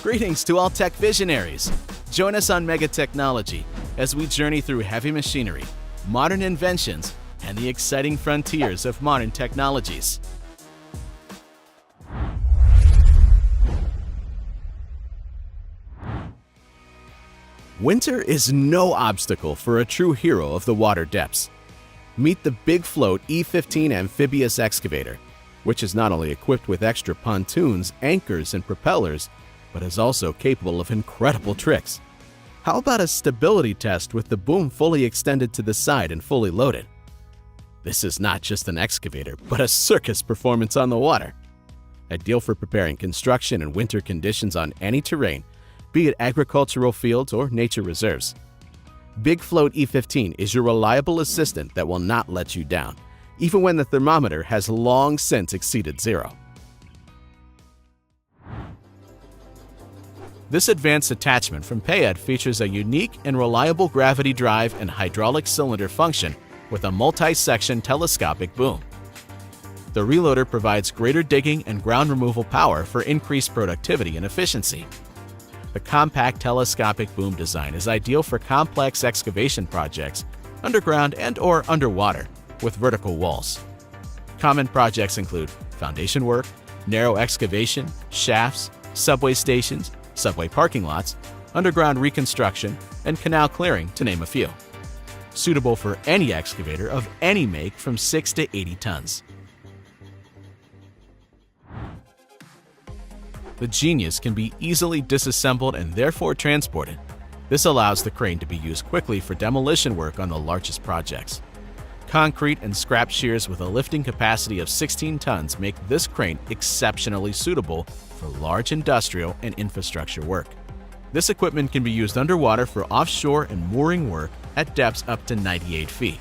Greetings to all tech visionaries. Join us on Mega Technology as we journey through heavy machinery, modern inventions, and the exciting frontiers of modern technologies. Winter is no obstacle for a true hero of the water depths. Meet the Big Float E15 amphibious excavator, which is not only equipped with extra pontoons, anchors, and propellers, but is also capable of incredible tricks. How about a stability test with the boom fully extended to the side and fully loaded? This is not just an excavator, but a circus performance on the water. Ideal for preparing construction and winter conditions on any terrain, be it agricultural fields or nature reserves. Big Float E15 is your reliable assistant that will not let you down, even when the thermometer has long since exceeded zero. This advanced attachment from Payet features a unique and reliable gravity drive and hydraulic cylinder function with a multi-section telescopic boom. The reloader provides greater digging and ground removal power for increased productivity and efficiency. The compact telescopic boom design is ideal for complex excavation projects, underground and/or underwater, with vertical walls. Common projects include foundation work, narrow excavation, shafts, subway stations, subway parking lots, underground reconstruction, and canal clearing, to name a few. Suitable for any excavator of any make from 6 to 80 tons. The Genius can be easily disassembled and therefore transported. This allows the crane to be used quickly for demolition work on the largest projects. Concrete and scrap shears with a lifting capacity of 16 tons make this crane exceptionally suitable for large industrial and infrastructure work. This equipment can be used underwater for offshore and mooring work at depths up to 98 feet.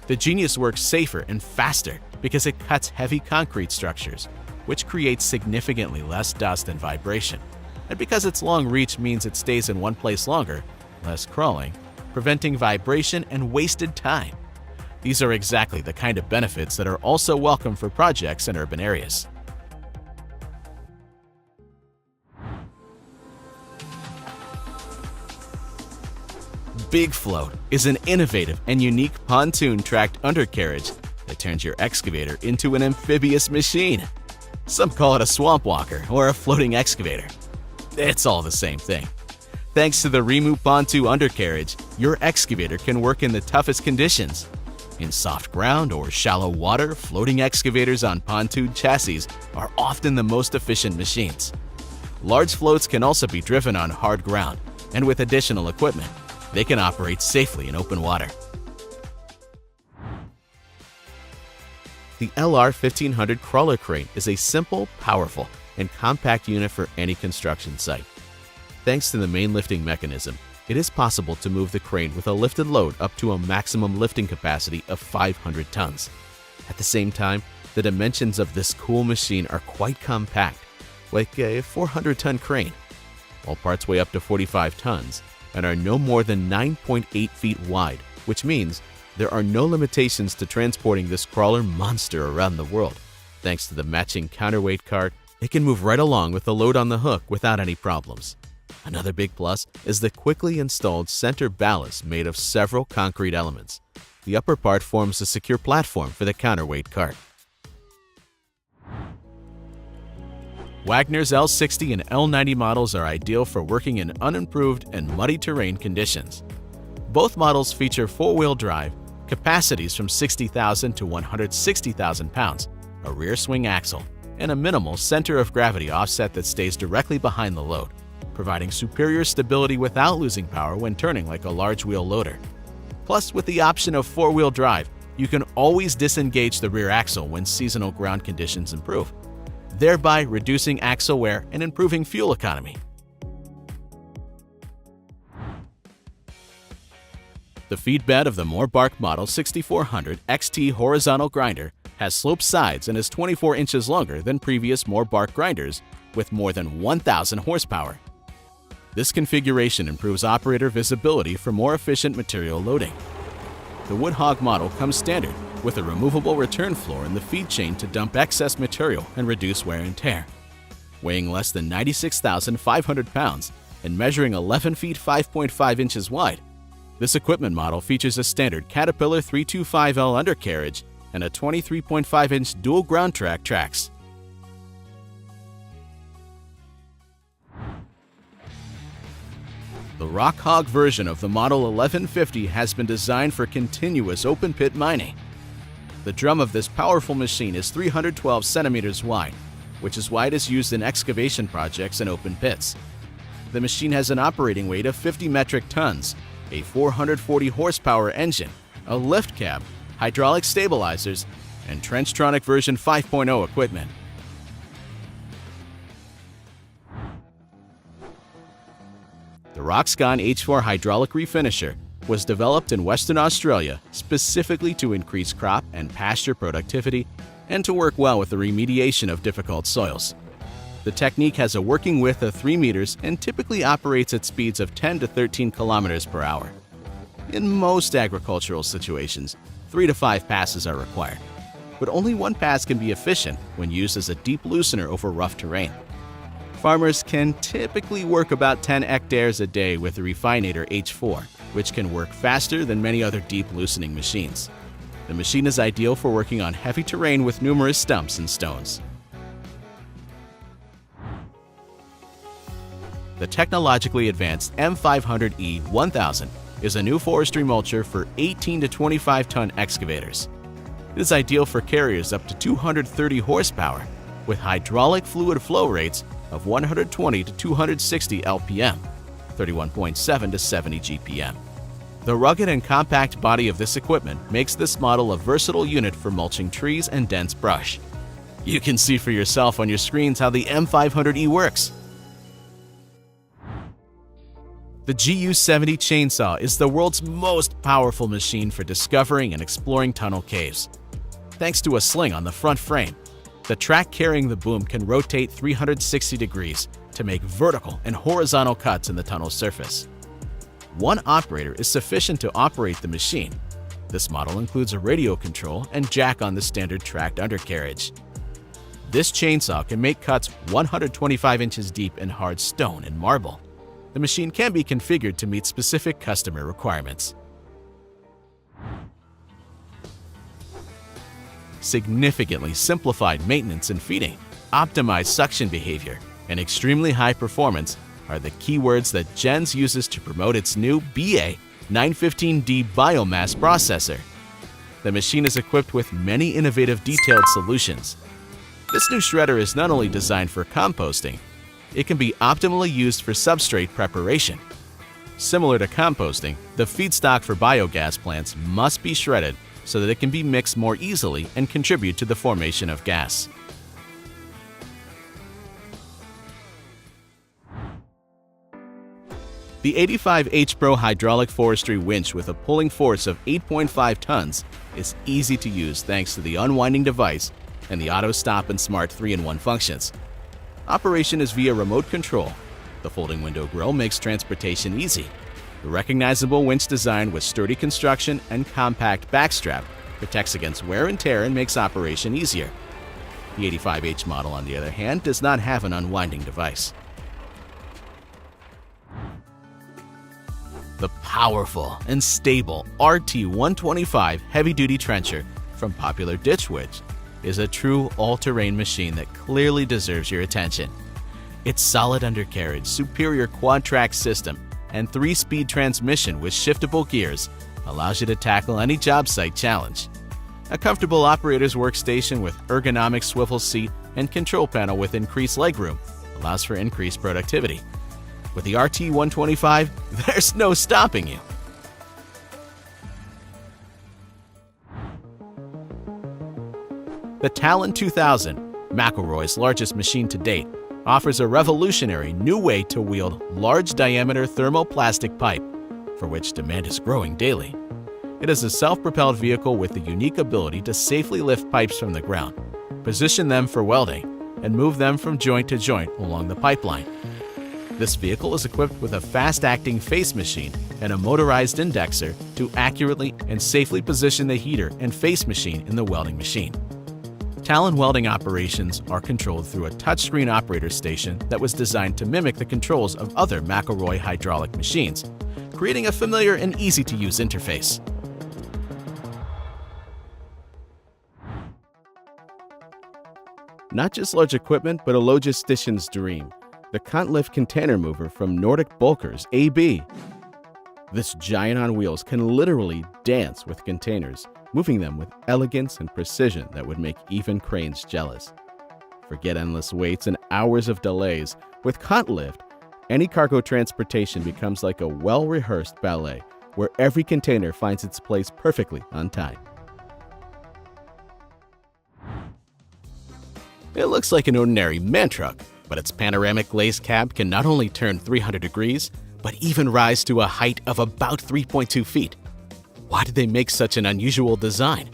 The Genius works safer and faster because it cuts heavy concrete structures, which creates significantly less dust and vibration. And because its long reach means it stays in one place longer, less crawling, preventing vibration and wasted time. These are exactly the kind of benefits that are also welcome for projects in urban areas. Big Float is an innovative and unique pontoon-tracked undercarriage that turns your excavator into an amphibious machine. Some call it a swamp walker or a floating excavator. It's all the same thing. Thanks to the Remu Pontoon undercarriage, your excavator can work in the toughest conditions. In soft ground or shallow water, floating excavators on pontoon chassis are often the most efficient machines. Large floats can also be driven on hard ground, and with additional equipment, they can operate safely in open water. The LR1500 crawler crane is a simple, powerful, and compact unit for any construction site. Thanks to the main lifting mechanism, it is possible to move the crane with a lifted load up to a maximum lifting capacity of 500 tons. At the same time, the dimensions of this cool machine are quite compact, like a 400-ton crane. All parts weigh up to 45 tons and are no more than 9.8 feet wide, which means there are no limitations to transporting this crawler monster around the world. Thanks to the matching counterweight cart, it can move right along with the load on the hook without any problems. Another big plus is the quickly installed center ballast made of several concrete elements. The upper part forms a secure platform for the counterweight cart. Wagner's L60 and L90 models are ideal for working in unimproved and muddy terrain conditions. Both models feature four-wheel drive, capacities from 60,000 to 160,000 pounds, a rear swing axle, and a minimal center of gravity offset that stays directly behind the load, providing superior stability without losing power when turning like a large wheel loader. Plus, with the option of four-wheel drive, you can always disengage the rear axle when seasonal ground conditions improve, thereby reducing axle wear and improving fuel economy. The feed bed of the Moorbark Model 6400 XT horizontal grinder has sloped sides and is 24 inches longer than previous Moorbark grinders with more than 1,000 horsepower. This configuration improves operator visibility for more efficient material loading. The Woodhog model comes standard with a removable return floor in the feed chain to dump excess material and reduce wear and tear. Weighing less than 96,500 pounds and measuring 11 feet 5.5 inches wide, this equipment model features a standard Caterpillar 325L undercarriage and a 23.5-inch dual ground track tracks. The Rock Hog version of the Model 1150 has been designed for continuous open-pit mining. The drum of this powerful machine is 312 centimeters wide, which is why it is used in excavation projects and open pits. The machine has an operating weight of 50 metric tons, a 440 horsepower engine, a lift cab, hydraulic stabilizers, and Trenchtronic version 5.0 equipment. The Roxcon H4 hydraulic refinisher was developed in Western Australia specifically to increase crop and pasture productivity and to work well with the remediation of difficult soils. The technique has a working width of 3 meters and typically operates at speeds of 10 to 13 kilometers per hour. In most agricultural situations, 3 to 5 passes are required, but only one pass can be efficient when used as a deep loosener over rough terrain. Farmers can typically work about 10 hectares a day with the Refinator H4, which can work faster than many other deep loosening machines. The machine is ideal for working on heavy terrain with numerous stumps and stones. The technologically advanced M500E 1000 is a new forestry mulcher for 18 to 25-ton excavators. It is ideal for carriers up to 230 horsepower with hydraulic fluid flow rates of 120 to 260 LPM, 31.7 to 70 GPM. The rugged and compact body of this equipment makes this model a versatile unit for mulching trees and dense brush. You can see for yourself on your screens how the M500E works. The GU70 chainsaw is the world's most powerful machine for discovering and exploring tunnel caves. Thanks to a sling on the front frame, the track carrying the boom can rotate 360 degrees to make vertical and horizontal cuts in the tunnel surface. One operator is sufficient to operate the machine. This model includes a radio control and jack on the standard tracked undercarriage. This chainsaw can make cuts 125 inches deep in hard stone and marble. The machine can be configured to meet specific customer requirements. Significantly simplified maintenance and feeding, optimized suction behavior, and extremely high performance are the keywords that Jens uses to promote its new BA915D biomass processor. The machine is equipped with many innovative detailed solutions. This new shredder is not only designed for composting, it can be optimally used for substrate preparation. Similar to composting, the feedstock for biogas plants must be shredded so that it can be mixed more easily and contribute to the formation of gas. The 85H Pro hydraulic forestry winch with a pulling force of 8.5 tons is easy to use thanks to the unwinding device and the auto stop and smart 3-in-1 functions. Operation is via remote control. The folding window grille makes transportation easy. The recognizable winch design with sturdy construction and compact backstrap protects against wear and tear and makes operation easier. The 85H model, on the other hand, does not have an unwinding device. The powerful and stable RT125 heavy-duty trencher from Popular Ditch Witch is a true all-terrain machine that clearly deserves your attention. Its solid undercarriage, superior quad-track system, and 3-speed transmission with shiftable gears allows you to tackle any job site challenge. A comfortable operator's workstation with ergonomic swivel seat and control panel with increased legroom allows for increased productivity. With the RT125, there's no stopping you. The Talon 2000, McElroy's largest machine to date, offers a revolutionary new way to wield large-diameter thermoplastic pipe, for which demand is growing daily. It is a self-propelled vehicle with the unique ability to safely lift pipes from the ground, position them for welding, and move them from joint to joint along the pipeline. This vehicle is equipped with a fast-acting face machine and a motorized indexer to accurately and safely position the heater and face machine in the welding machine. Talon welding operations are controlled through a touchscreen operator station that was designed to mimic the controls of other McElroy hydraulic machines, creating a familiar and easy-to-use interface. Not just large equipment, but a logistician's dream, the Kontlift container mover from Nordic Bulkers AB. This giant on wheels can literally dance with containers, moving them with elegance and precision that would make even cranes jealous. Forget endless waits and hours of delays. With Kontlift, any cargo transportation becomes like a well-rehearsed ballet, where every container finds its place perfectly on time. It looks like an ordinary man truck, but its panoramic glazed cab can not only turn 300 degrees, but even rise to a height of about 3.2 feet. Why did they make such an unusual design?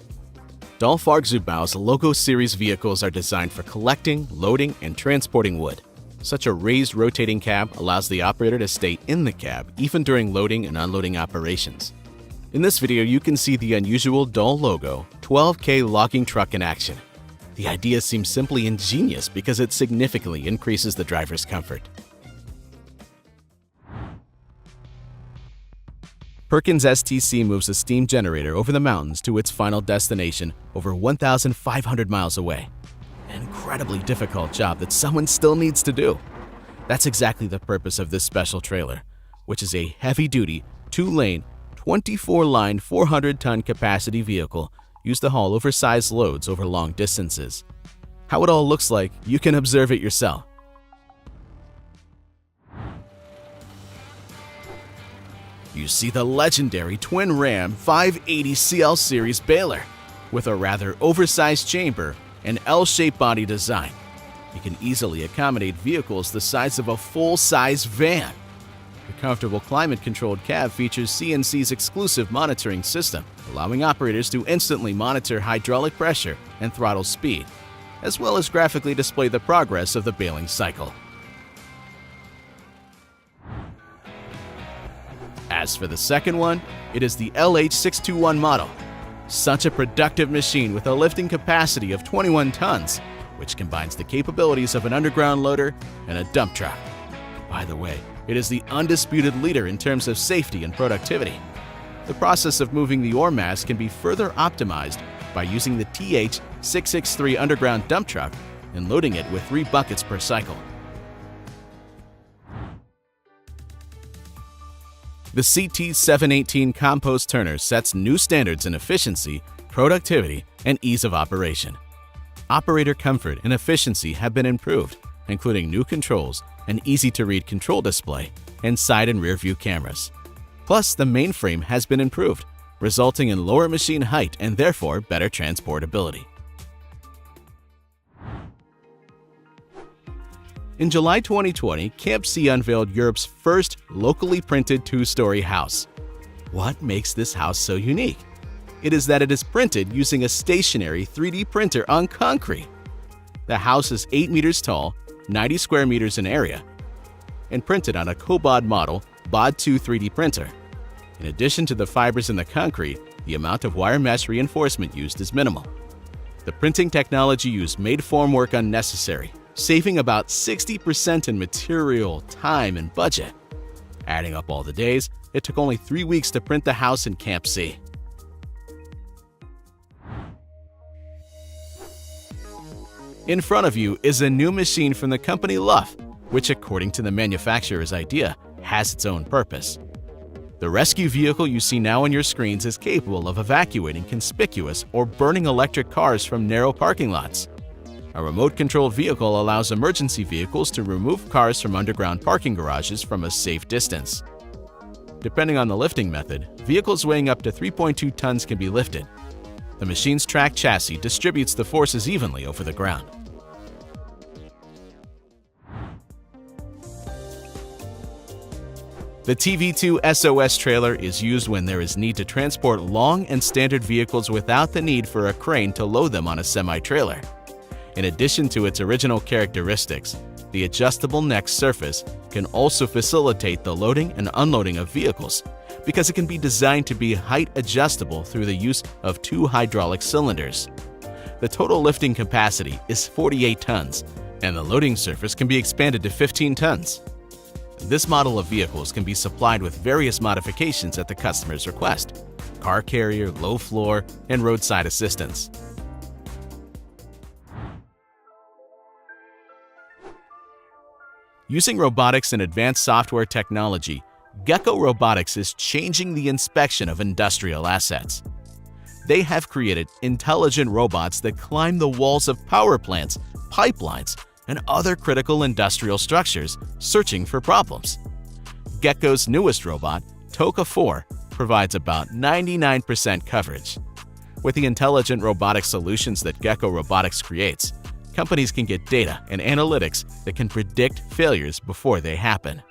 Dalfargzubau's Logo Series vehicles are designed for collecting, loading, and transporting wood. Such a raised rotating cab allows the operator to stay in the cab even during loading and unloading operations. In this video, you can see the unusual Dal Logo 12K logging truck in action. The idea seems simply ingenious because it significantly increases the driver's comfort. Perkins STC moves a steam generator over the mountains to its final destination over 1,500 miles away. An incredibly difficult job that someone still needs to do. That's exactly the purpose of this special trailer, which is a heavy-duty, 2-lane, 24-line, 400-ton capacity vehicle used to haul oversized loads over long distances. How it all looks like, you can observe it yourself. You see the legendary twin ram 580 CL series baler with a rather oversized chamber and L-shaped body design. It can easily accommodate vehicles the size of a full-size van. The comfortable climate-controlled cab features CNC's exclusive monitoring system, allowing operators to instantly monitor hydraulic pressure and throttle speed, as well as graphically display the progress of the baling cycle. As for the second one, it is the LH621 model. Such a productive machine with a lifting capacity of 21 tons, which combines the capabilities of an underground loader and a dump truck. By the way, it is the undisputed leader in terms of safety and productivity. The process of moving the ore mass can be further optimized by using the TH663 underground dump truck and loading it with 3 buckets per cycle. The CT718 compost turner sets new standards in efficiency, productivity, and ease of operation. Operator comfort and efficiency have been improved, including new controls, an easy-to-read control display, and side and rear view cameras. Plus, the mainframe has been improved, resulting in lower machine height and therefore better transportability. In July 2020, Camp C unveiled Europe's first locally printed 2-story house. What makes this house so unique? It is that it is printed using a stationary 3D printer on concrete. The house is 8 meters tall, 90 square meters in area, and printed on a Cobod model BOD 2 3D printer. In addition to the fibers in the concrete, the amount of wire mesh reinforcement used is minimal. The printing technology used made formwork unnecessary, saving about 60% in material, time, and budget. Adding up all the days, it took only 3 weeks to print the house in Camp C. In front of you is a new machine from the company Luff, which according to the manufacturer's idea, has its own purpose. The rescue vehicle you see now on your screens is capable of evacuating conspicuous or burning electric cars from narrow parking lots. A remote-controlled vehicle allows emergency vehicles to remove cars from underground parking garages from a safe distance. Depending on the lifting method, vehicles weighing up to 3.2 tons can be lifted. The machine's track chassis distributes the forces evenly over the ground. The TV2 SOS trailer is used when there is need to transport long and standard vehicles without the need for a crane to load them on a semi-trailer. In addition to its original characteristics, the adjustable neck surface can also facilitate the loading and unloading of vehicles because it can be designed to be height adjustable through the use of 2 hydraulic cylinders. The total lifting capacity is 48 tons, and the loading surface can be expanded to 15 tons. This model of vehicles can be supplied with various modifications at the customer's request: car carrier, low floor, and roadside assistance. Using robotics and advanced software technology, Gecko Robotics is changing the inspection of industrial assets. They have created intelligent robots that climb the walls of power plants, pipelines, and other critical industrial structures, searching for problems. Gecko's newest robot, Toka 4, provides about 99% coverage. With the intelligent robotic solutions that Gecko Robotics creates, companies can get data and analytics that can predict failures before they happen.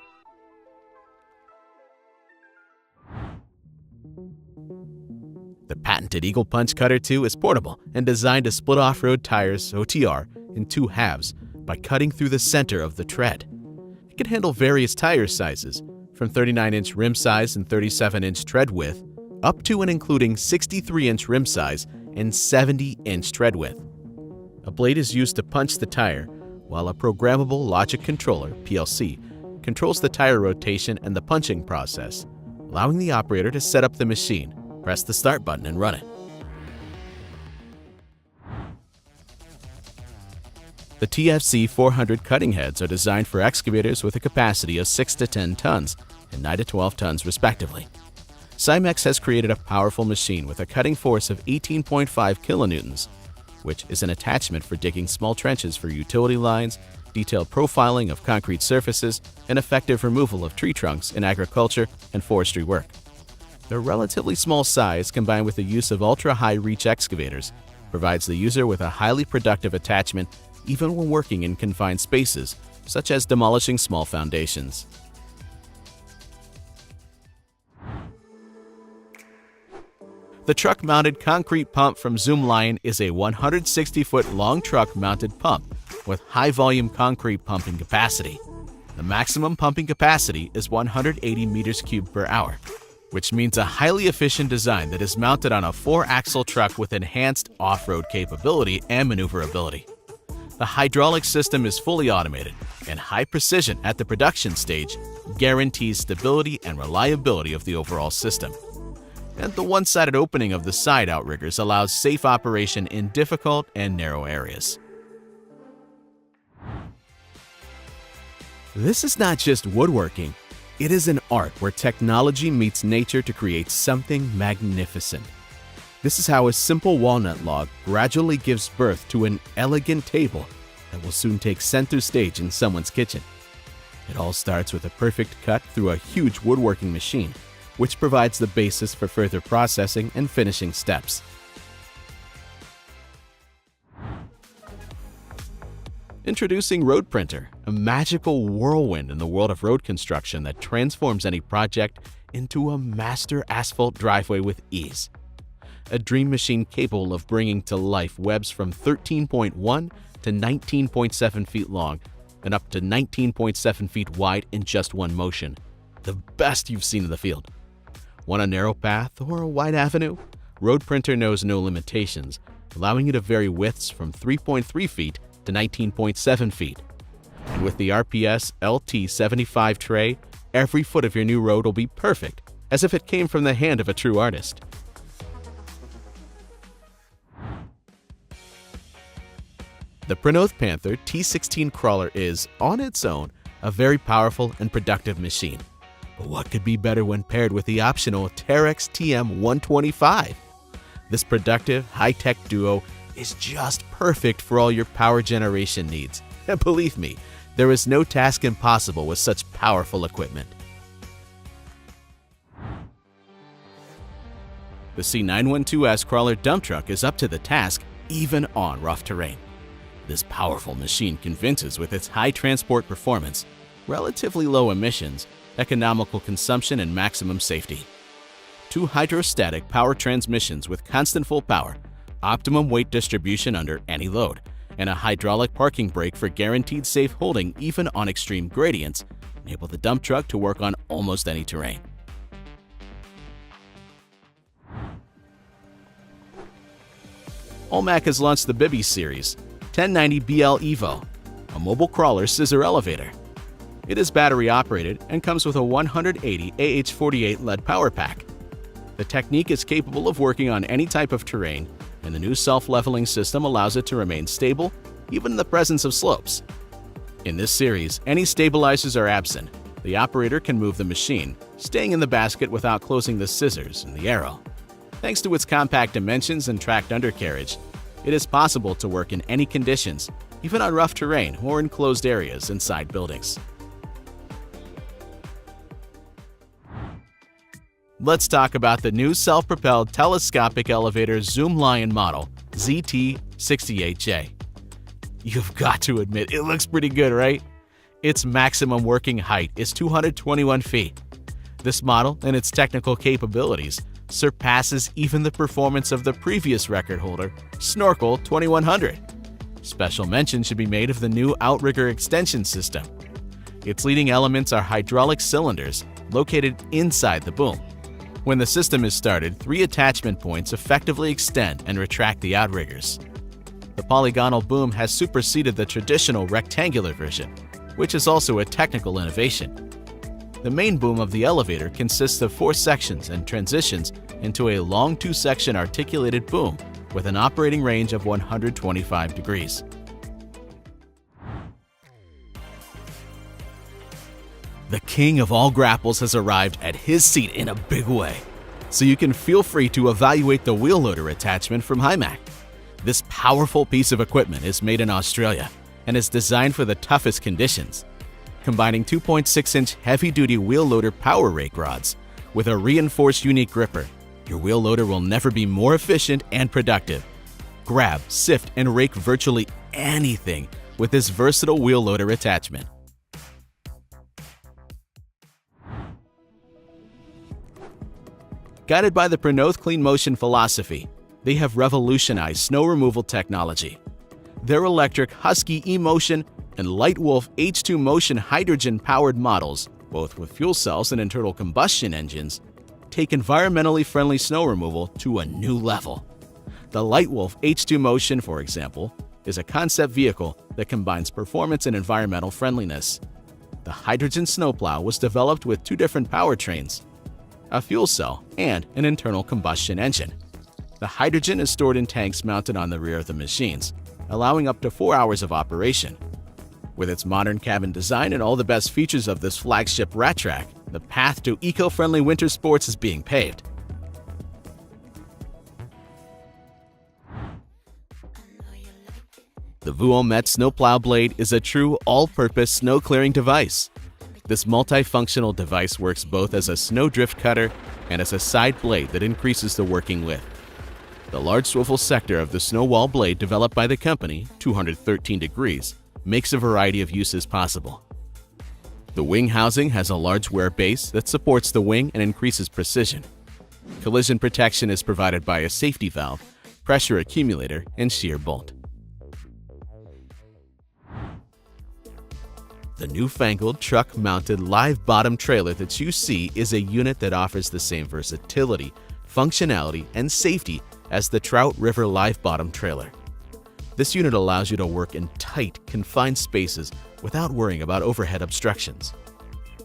The patented Eagle Punch Cutter 2 is portable and designed to split off-road tires (OTR) in two halves by cutting through the center of the tread. It can handle various tire sizes, from 39-inch rim size and 37-inch tread width, up to and including 63-inch rim size and 70-inch tread width. A blade is used to punch the tire, while a programmable logic controller (PLC) controls the tire rotation and the punching process, allowing the operator to set up the machine, press the start button, and run it. The TFC 400 cutting heads are designed for excavators with a capacity of 6 to 10 tons and 9 to 12 tons respectively. Cymex has created a powerful machine with a cutting force of 18.5 kilonewtons, which is an attachment for digging small trenches for utility lines, detailed profiling of concrete surfaces, and effective removal of tree trunks in agriculture and forestry work. Their relatively small size, combined with the use of ultra-high reach excavators, provides the user with a highly productive attachment even when working in confined spaces, such as demolishing small foundations. The truck-mounted concrete pump from Zoomlion is a 160-foot long truck-mounted pump with high-volume concrete pumping capacity. The maximum pumping capacity is 180 meters cubed per hour, which means a highly efficient design that is mounted on a 4-axle truck with enhanced off-road capability and maneuverability. The hydraulic system is fully automated, and high precision at the production stage guarantees stability and reliability of the overall system. And the one-sided opening of the side outriggers allows safe operation in difficult and narrow areas. This is not just woodworking. It is an art where technology meets nature to create something magnificent. This is how a simple walnut log gradually gives birth to an elegant table that will soon take center stage in someone's kitchen. It all starts with a perfect cut through a huge woodworking machine, which provides the basis for further processing and finishing steps. Introducing Road Printer, a magical whirlwind in the world of road construction that transforms any project into a master asphalt driveway with ease. A dream machine capable of bringing to life webs from 13.1 to 19.7 feet long and up to 19.7 feet wide in just one motion. The best you've seen in the field. Want a narrow path or a wide avenue? Road Printer knows no limitations, allowing you to vary widths from 3.3 feet to 19.7 feet. And with the RPS LT75 tray, every foot of your new road will be perfect, as if it came from the hand of a true artist. The Prinoth Panther T16 crawler is, on its own, a very powerful and productive machine. But what could be better when paired with the optional Terex TM125? This productive, high-tech duo is just perfect for all your power generation needs. And believe me, there is no task impossible with such powerful equipment. The C912S crawler dump truck is up to the task even on rough terrain. This powerful machine convinces with its high transport performance, relatively low emissions, economical consumption, and maximum safety. 2 hydrostatic power transmissions with constant full power, optimum weight distribution under any load, and a hydraulic parking brake for guaranteed safe holding even on extreme gradients enable the dump truck to work on almost any terrain. Olmec has launched the Bibby series 1090BL Evo, a mobile crawler scissor elevator. It is battery operated and comes with a 180 AH48 lead power pack. The technique is capable of working on any type of terrain, and the new self-leveling system allows it to remain stable even in the presence of slopes. In this series, any stabilizers are absent. The operator can move the machine, staying in the basket without closing the scissors and the arrow. Thanks to its compact dimensions and tracked undercarriage, it is possible to work in any conditions, even on rough terrain or enclosed areas inside buildings. Let's talk about the new self-propelled telescopic elevator Zoom Lion model ZT68J. You've got to admit, it looks pretty good, right? Its maximum working height is 221 feet. This model and its technical capabilities surpasses even the performance of the previous record holder, Snorkel 2100. Special mention should be made of the new outrigger extension system. Its leading elements are hydraulic cylinders located inside the boom. When the system is started, 3 attachment points effectively extend and retract the outriggers. The polygonal boom has superseded the traditional rectangular version, which is also a technical innovation. The main boom of the elevator consists of 4 sections and transitions into a long 2-section articulated boom with an operating range of 125 degrees. The king of all grapples has arrived at his seat in a big way, so you can feel free to evaluate the wheel loader attachment from Hymac. This powerful piece of equipment is made in Australia and is designed for the toughest conditions. Combining 2.6-inch heavy-duty wheel loader power rake rods with a reinforced unique gripper, your wheel loader will never be more efficient and productive. Grab, sift, and rake virtually anything with this versatile wheel loader attachment. Guided by the Prenoth Clean Motion philosophy, they have revolutionized snow removal technology. Their electric Husky E-Motion and Lightwolf H2 Motion hydrogen-powered models, both with fuel cells and internal combustion engines, take environmentally friendly snow removal to a new level. The Lightwolf H2 Motion, for example, is a concept vehicle that combines performance and environmental friendliness. The hydrogen snowplow was developed with 2 different powertrains, a fuel cell and an internal combustion engine. The hydrogen is stored in tanks mounted on the rear of the machines, allowing up to 4 hours of operation. With its modern cabin design and all the best features of this flagship rat track, the path to eco-friendly winter sports is being paved. The Vuomet Snowplow Blade is a true all-purpose snow-clearing device. This multifunctional device works both as a snow drift cutter and as a side blade that increases the working width. The large swivel sector of the snow wall blade developed by the company, 213 degrees, makes a variety of uses possible. The wing housing has a large wear base that supports the wing and increases precision. Collision protection is provided by a safety valve, pressure accumulator, and shear bolt. The newfangled truck-mounted live bottom trailer that you see is a unit that offers the same versatility, functionality, and safety as the Trout River live bottom trailer. This unit allows you to work in tight, confined spaces without worrying about overhead obstructions.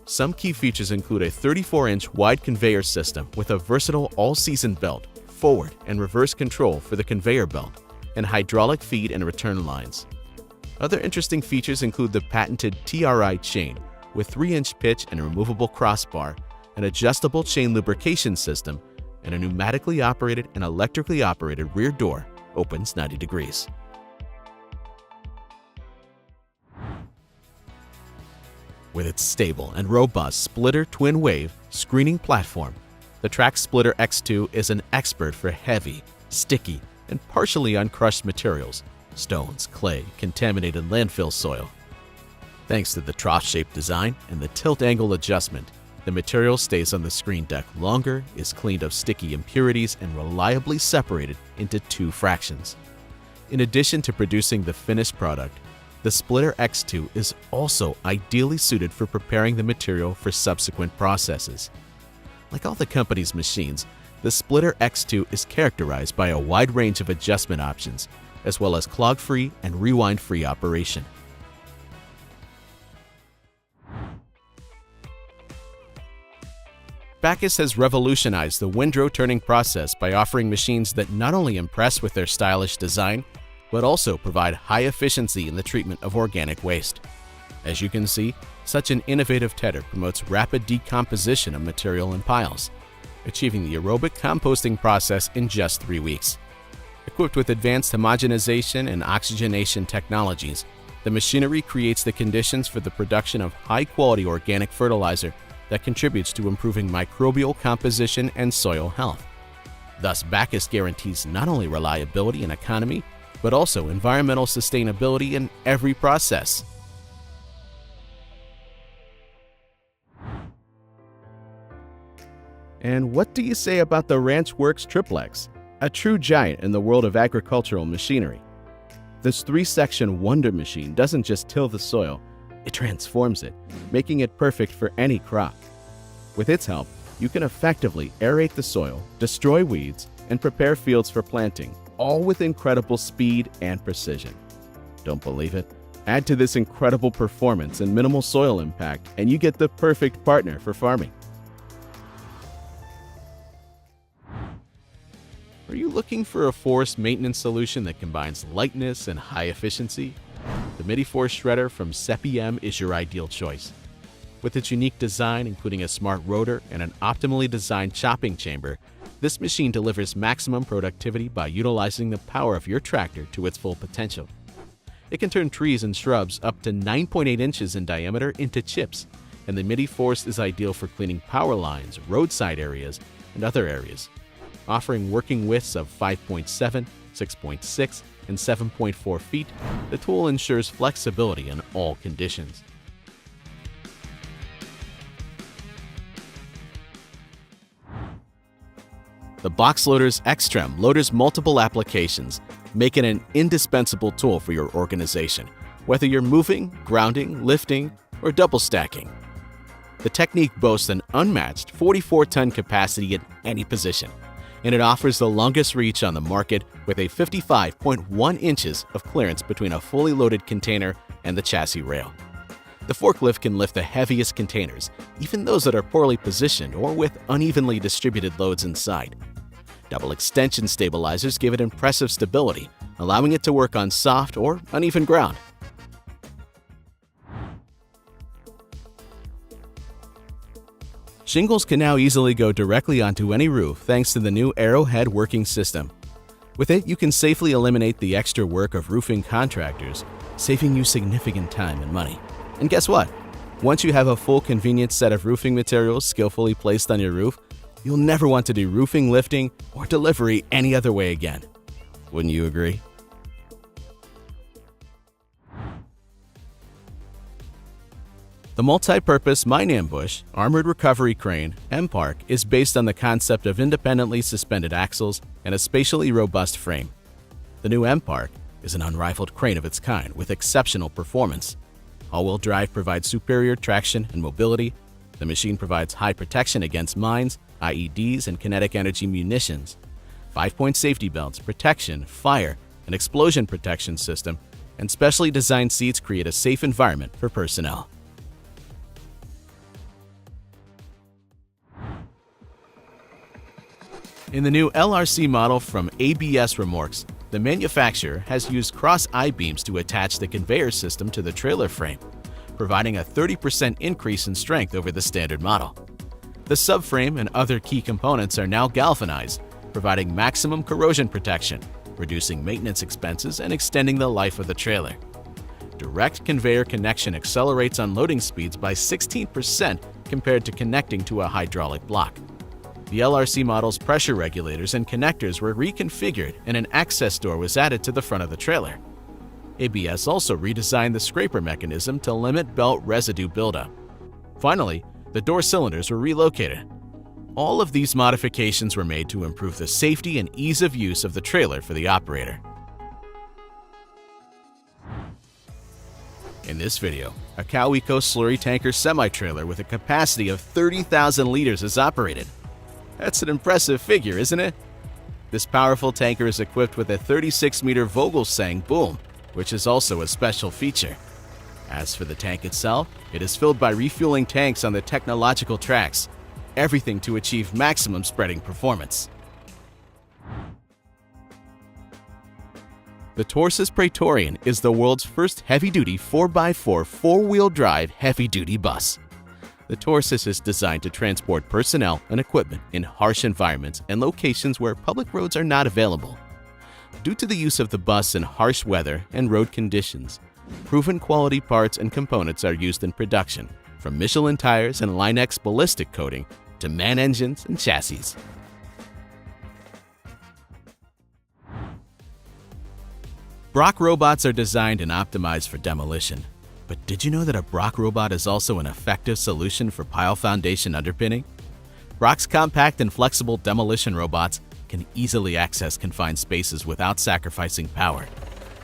Some key features include a 34-inch wide conveyor system with a versatile all-season belt, forward and reverse control for the conveyor belt, and hydraulic feed and return lines. Other interesting features include the patented TRI chain with 3-inch pitch and removable crossbar, an adjustable chain lubrication system, and a pneumatically operated and electrically operated rear door opens 90 degrees. With its stable and robust splitter twin wave screening platform, the Track Splitter X2 is an expert for heavy, sticky, and partially uncrushed materials, stones, clay, contaminated landfill soil. Thanks to the trough-shaped design and the tilt angle adjustment, the material stays on the screen deck longer, is cleaned of sticky impurities, and reliably separated into 2 fractions. In addition to producing the finished product, the Splitter X2 is also ideally suited for preparing the material for subsequent processes. Like all the company's machines, The Splitter X2 is characterized by a wide range of adjustment options, as well as clog-free and rewind-free operation. Backus has revolutionized the windrow turning process by offering machines that not only impress with their stylish design, but also provide high efficiency in the treatment of organic waste. As you can see, such an innovative tedder promotes rapid decomposition of material in piles, achieving the aerobic composting process in just 3 weeks. Equipped with advanced homogenization and oxygenation technologies, the machinery creates the conditions for the production of high-quality organic fertilizer that contributes to improving microbial composition and soil health. Thus, Backus guarantees not only reliability and economy, but also environmental sustainability in every process. And what do you say about the RanchWorks Triplex, a true giant in the world of agricultural machinery? This 3-section wonder machine doesn't just till the soil, it transforms it, making it perfect for any crop. With its help, you can effectively aerate the soil, destroy weeds, and prepare fields for planting, all with incredible speed and precision. Don't believe it? Add to this incredible performance and minimal soil impact, and you get the perfect partner for farming. Are you looking for a forest maintenance solution that combines lightness and high efficiency? The Midi Force Shredder from SEPI-M is your ideal choice. With its unique design, including a smart rotor and an optimally designed chopping chamber, this machine delivers maximum productivity by utilizing the power of your tractor to its full potential. It can turn trees and shrubs up to 9.8 inches in diameter into chips, and the Midi Force is ideal for cleaning power lines, roadside areas, and other areas. Offering working widths of 5.7, 6.6, and 7.4 feet, the tool ensures flexibility in all conditions. The box loader's X-Trem loaders multiple applications, making it an indispensable tool for your organization, whether you're moving, grounding, lifting, or double stacking. The technique boasts an unmatched 44-ton capacity at any position, and it offers the longest reach on the market with a 55.1 inches of clearance between a fully loaded container and the chassis rail. The forklift can lift the heaviest containers, even those that are poorly positioned or with unevenly distributed loads inside. Double extension stabilizers give it impressive stability, allowing it to work on soft or uneven ground. Shingles can now easily go directly onto any roof thanks to the new Arrowhead working system. With it, you can safely eliminate the extra work of roofing contractors, saving you significant time and money. And guess what? Once you have a full convenient set of roofing materials skillfully placed on your roof, you'll never want to do roofing, lifting, or delivery any other way again. Wouldn't you agree? The multi-purpose Mine Ambush Armored Recovery Crane, MPARC, is based on the concept of independently suspended axles and a spatially robust frame. The new MPARC is an unrivaled crane of its kind with exceptional performance. All-wheel drive provides superior traction and mobility. The machine provides high protection against mines, IEDs, and kinetic energy munitions. 5-point safety belts, protection, fire, and explosion protection system, and specially designed seats create a safe environment for personnel. In the new LRC model from ABS Remorques, the manufacturer has used cross I-beams to attach the conveyor system to the trailer frame, providing a 30% increase in strength over the standard model. The subframe and other key components are now galvanized, providing maximum corrosion protection, reducing maintenance expenses and extending the life of the trailer. Direct conveyor connection accelerates unloading speeds by 16% compared to connecting to a hydraulic block. The LRC model's pressure regulators and connectors were reconfigured and an access door was added to the front of the trailer. ABS also redesigned the scraper mechanism to limit belt residue buildup. Finally, the door cylinders were relocated. All of these modifications were made to improve the safety and ease of use of the trailer for the operator. In this video, a Coweco slurry tanker semi-trailer with a capacity of 30,000 liters is operated. That's an impressive figure, isn't it? This powerful tanker is equipped with a 36-meter Vogelsang boom, which is also a special feature. As for the tank itself, it is filled by refueling tanks on the technological tracks, everything to achieve maximum spreading performance. The Taurus Praetorian is the world's first heavy-duty 4x4 four-wheel drive heavy-duty bus. The Taurus is designed to transport personnel and equipment in harsh environments and locations where public roads are not available. Due to the use of the bus in harsh weather and road conditions, proven quality parts and components are used in production, from Michelin tires and Line-X ballistic coating to MAN engines and chassis. Brock robots are designed and optimized for demolition. But did you know that a Brock robot is also an effective solution for pile foundation underpinning? Brock's compact and flexible demolition robots can easily access confined spaces without sacrificing power.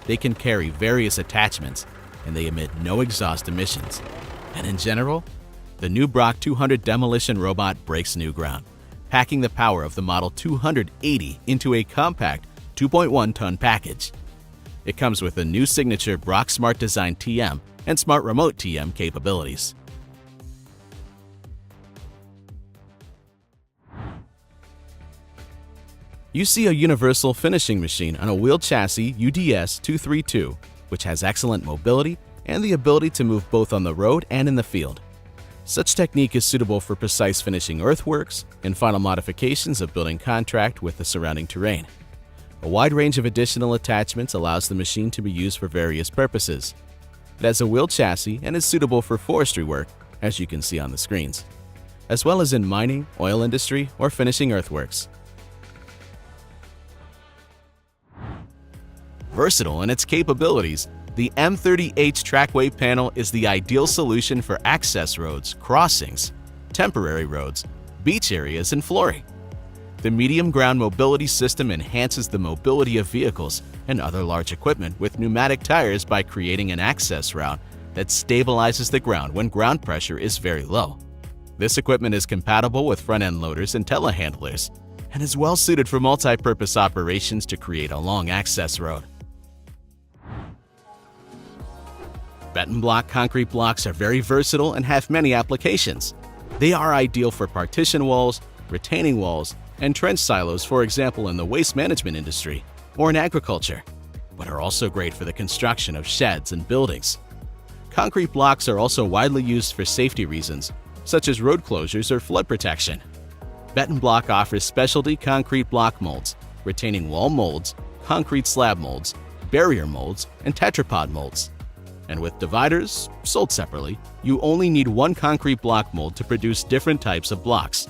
They can carry various attachments, and they emit no exhaust emissions. And in general, the new Brock 200 demolition robot breaks new ground, packing the power of the Model 280 into a compact 2.1-ton package. It comes with a new signature Brock Smart Design TM and Smart Remote TM capabilities. You see a universal finishing machine on a wheel chassis UDS 232, which has excellent mobility and the ability to move both on the road and in the field. Such technique is suitable for precise finishing earthworks and final modifications of building contract with the surrounding terrain. A wide range of additional attachments allows the machine to be used for various purposes. It has a wheel chassis and is suitable for forestry work, as you can see on the screens, as well as in mining, oil industry, or finishing earthworks. Versatile in its capabilities, the M30H trackway panel is the ideal solution for access roads, crossings, temporary roads, beach areas, and flooring. The medium ground mobility system enhances the mobility of vehicles and other large equipment with pneumatic tires by creating an access route that stabilizes the ground when ground pressure is very low. This equipment is compatible with front-end loaders and telehandlers and is well suited for multi-purpose operations to create a long access road. Beton block concrete blocks are very versatile and have many applications. They are ideal for partition walls, retaining walls, and trench silos, for example, in the waste management industry or in agriculture, but are also great for the construction of sheds and buildings. Concrete blocks are also widely used for safety reasons, such as road closures or flood protection. Beton block offers specialty concrete block molds, retaining wall molds, concrete slab molds, barrier molds, and tetrapod molds. And with dividers, sold separately, you only need one concrete block mold to produce different types of blocks.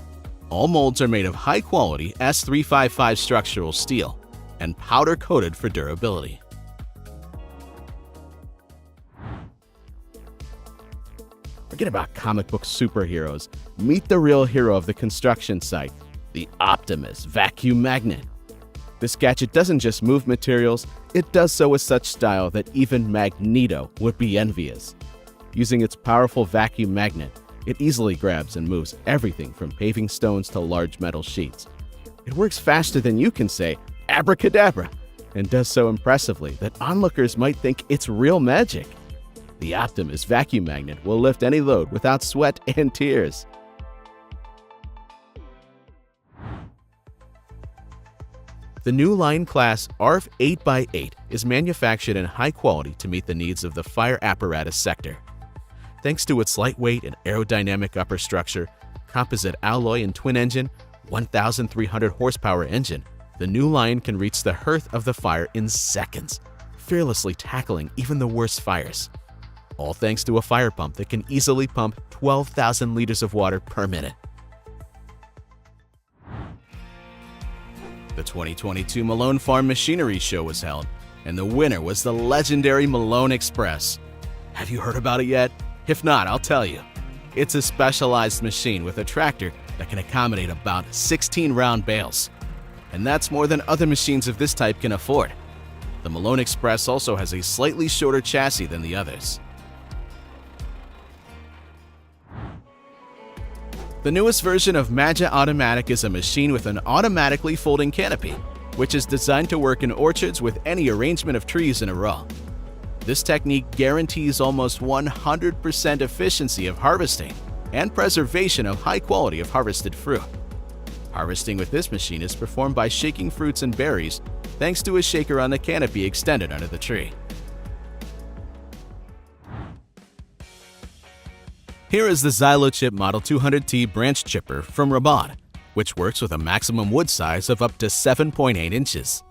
All molds are made of high-quality S355 structural steel and powder-coated for durability. Forget about comic book superheroes. Meet the real hero of the construction site, the Optimus vacuum magnet. This gadget doesn't just move materials, it does so with such style that even Magneto would be envious. Using its powerful vacuum magnet, it easily grabs and moves everything from paving stones to large metal sheets. It works faster than you can say, abracadabra, and does so impressively that onlookers might think it's real magic. The Optimus vacuum magnet will lift any load without sweat and tears. The new line class ARF 8x8 is manufactured in high quality to meet the needs of the fire apparatus sector. Thanks to its lightweight and aerodynamic upper structure, composite alloy and twin-engine, 1,300 horsepower engine, the new line can reach the hearth of the fire in seconds, fearlessly tackling even the worst fires. All thanks to a fire pump that can easily pump 12,000 liters of water per minute. The 2022 Malone Farm Machinery Show was held, and the winner was the legendary Malone Express. Have you heard about it yet? If not, I'll tell you. It's a specialized machine with a tractor that can accommodate about 16 round bales. And that's more than other machines of this type can afford. The Malone Express also has a slightly shorter chassis than the others. The newest version of Maja Automatic is a machine with an automatically folding canopy, which is designed to work in orchards with any arrangement of trees in a row. This technique guarantees almost 100% efficiency of harvesting and preservation of high quality of harvested fruit. Harvesting with this machine is performed by shaking fruits and berries thanks to a shaker on the canopy extended under the tree. Here is the Xylochip Model 200T branch chipper from Rabat, which works with a maximum wood size of up to 7.8 inches.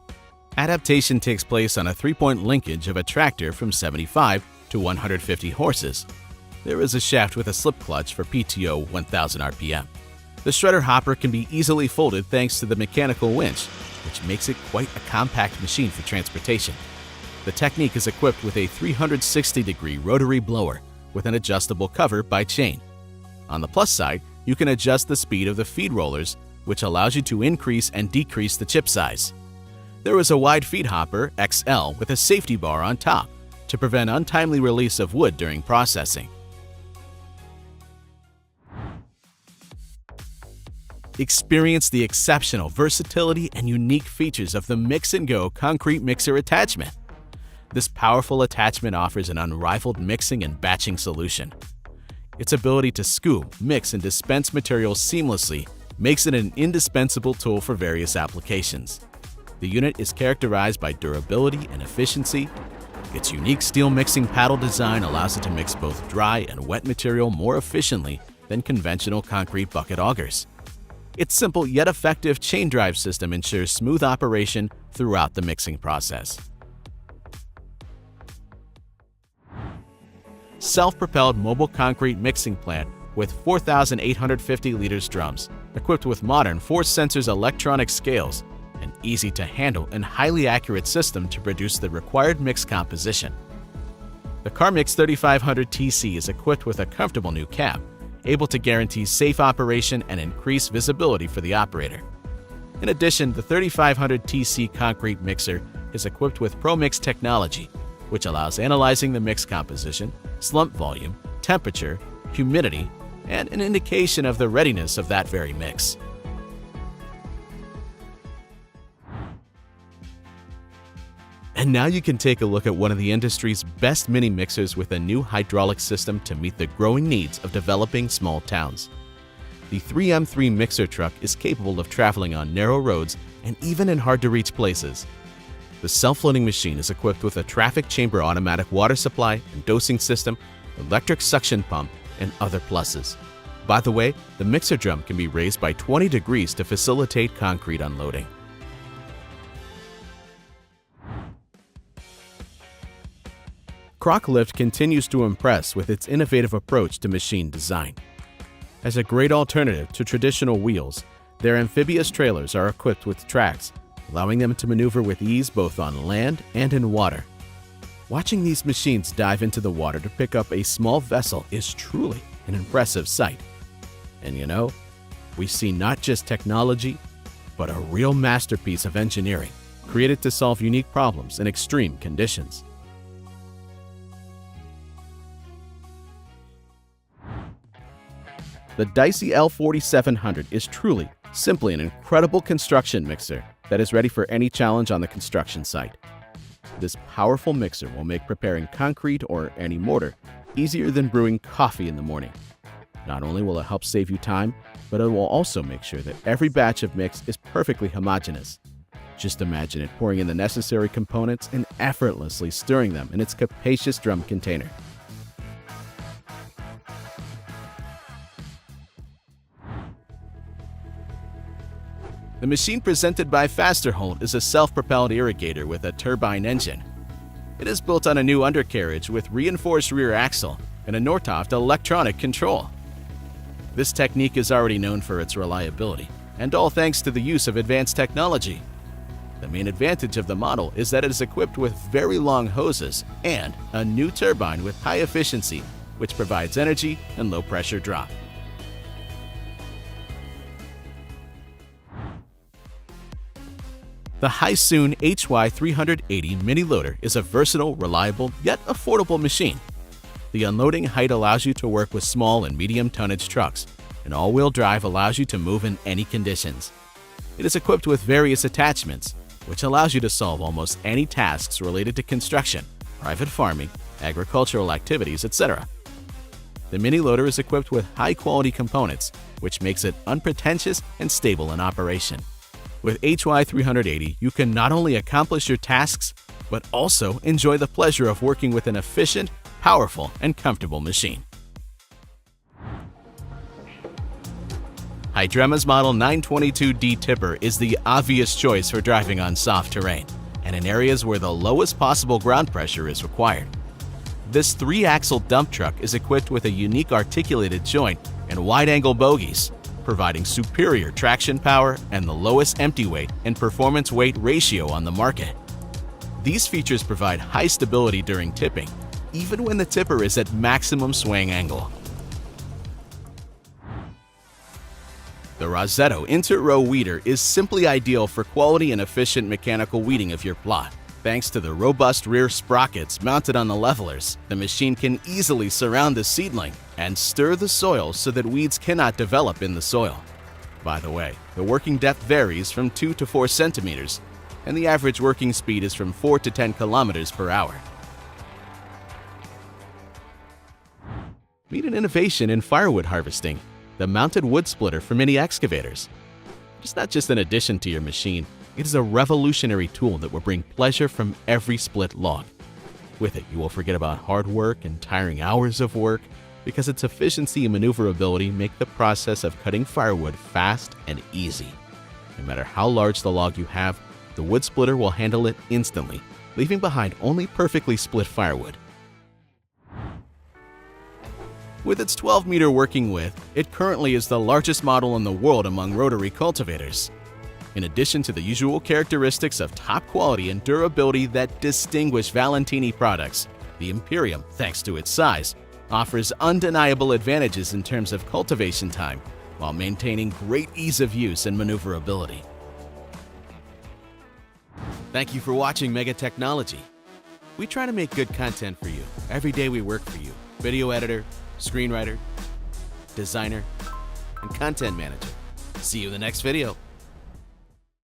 Adaptation takes place on a 3-point linkage of a tractor from 75 to 150 horses. There is a shaft with a slip clutch for PTO 1000 RPM. The shredder hopper can be easily folded thanks to the mechanical winch, which makes it quite a compact machine for transportation. The technique is equipped with a 360-degree rotary blower with an adjustable cover by chain. On the plus side, you can adjust the speed of the feed rollers, which allows you to increase and decrease the chip size. There is a wide feed hopper, XL, with a safety bar on top to prevent untimely release of wood during processing. Experience the exceptional versatility and unique features of the Mix & Go concrete mixer attachment. This powerful attachment offers an unrivaled mixing and batching solution. Its ability to scoop, mix, and dispense materials seamlessly makes it an indispensable tool for various applications. The unit is characterized by durability and efficiency. Its unique steel mixing paddle design allows it to mix both dry and wet material more efficiently than conventional concrete bucket augers. Its simple yet effective chain drive system ensures smooth operation throughout the mixing process. Self-propelled mobile concrete mixing plant with 4,850 liters drums, equipped with modern force sensors electronic scales, an easy-to-handle and highly accurate system to produce the required mix composition. The CarMix 3500 TC is equipped with a comfortable new cab, able to guarantee safe operation and increase visibility for the operator. In addition, the 3500 TC concrete mixer is equipped with ProMix technology, which allows analyzing the mix composition, slump volume, temperature, humidity, and an indication of the readiness of that very mix. And now you can take a look at one of the industry's best mini mixers with a new hydraulic system to meet the growing needs of developing small towns. The 3M3 mixer truck is capable of traveling on narrow roads and even in hard-to-reach places. The self-loading machine is equipped with a traffic chamber automatic water supply and dosing system, electric suction pump, and other pluses. By the way, the mixer drum can be raised by 20 degrees to facilitate concrete unloading. Crocklift continues to impress with its innovative approach to machine design. As a great alternative to traditional wheels, their amphibious trailers are equipped with tracks, allowing them to maneuver with ease both on land and in water. Watching these machines dive into the water to pick up a small vessel is truly an impressive sight. And you know, we see not just technology, but a real masterpiece of engineering, created to solve unique problems in extreme conditions. The Dicey L4700 is truly, simply an incredible construction mixer that is ready for any challenge on the construction site. This powerful mixer will make preparing concrete or any mortar easier than brewing coffee in the morning. Not only will it help save you time, but it will also make sure that every batch of mix is perfectly homogeneous. Just imagine it pouring in the necessary components and effortlessly stirring them in its capacious drum container. The machine presented by Fasterholt is a self-propelled irrigator with a turbine engine. It is built on a new undercarriage with reinforced rear axle and a Nortoft electronic control. This technique is already known for its reliability, and all thanks to the use of advanced technology. The main advantage of the model is that it is equipped with very long hoses and a new turbine with high efficiency, which provides energy and low pressure drop. The Hysoon HY380 mini loader is a versatile, reliable, yet affordable machine. The unloading height allows you to work with small and medium tonnage trucks, and all-wheel drive allows you to move in any conditions. It is equipped with various attachments, which allows you to solve almost any tasks related to construction, private farming, agricultural activities, etc. The mini loader is equipped with high-quality components, which makes it unpretentious and stable in operation. With HY380, you can not only accomplish your tasks, but also enjoy the pleasure of working with an efficient, powerful, and comfortable machine. Hydrema's Model 922D tipper is the obvious choice for driving on soft terrain and in areas where the lowest possible ground pressure is required. This 3-axle dump truck is equipped with a unique articulated joint and wide-angle bogies, providing superior traction power and the lowest empty weight and performance weight ratio on the market. These features provide high stability during tipping, even when the tipper is at maximum swing angle. The Rosetto inter-row weeder is simply ideal for quality and efficient mechanical weeding of your plot. Thanks to the robust rear sprockets mounted on the levelers, the machine can easily surround the seedling and stir the soil so that weeds cannot develop in the soil. By the way, the working depth varies from 2 to 4 centimeters, and the average working speed is from 4 to 10 kilometers per hour. Meet an innovation in firewood harvesting: the mounted wood splitter for mini excavators. It's not just an addition to your machine, it is a revolutionary tool that will bring pleasure from every split log. With it, you will forget about hard work and tiring hours of work because its efficiency and maneuverability make the process of cutting firewood fast and easy. No matter how large the log you have, the wood splitter will handle it instantly, leaving behind only perfectly split firewood. With its 12-meter working width, it currently is the largest model in the world among rotary cultivators. In addition to the usual characteristics of top quality and durability that distinguish Valentini products, the Imperium, thanks to its size, offers undeniable advantages in terms of cultivation time while maintaining great ease of use and maneuverability. Thank you for watching Mega Technology. We try to make good content for you. Every day we work for you. Video editor, screenwriter, designer, and content manager. See you in the next video.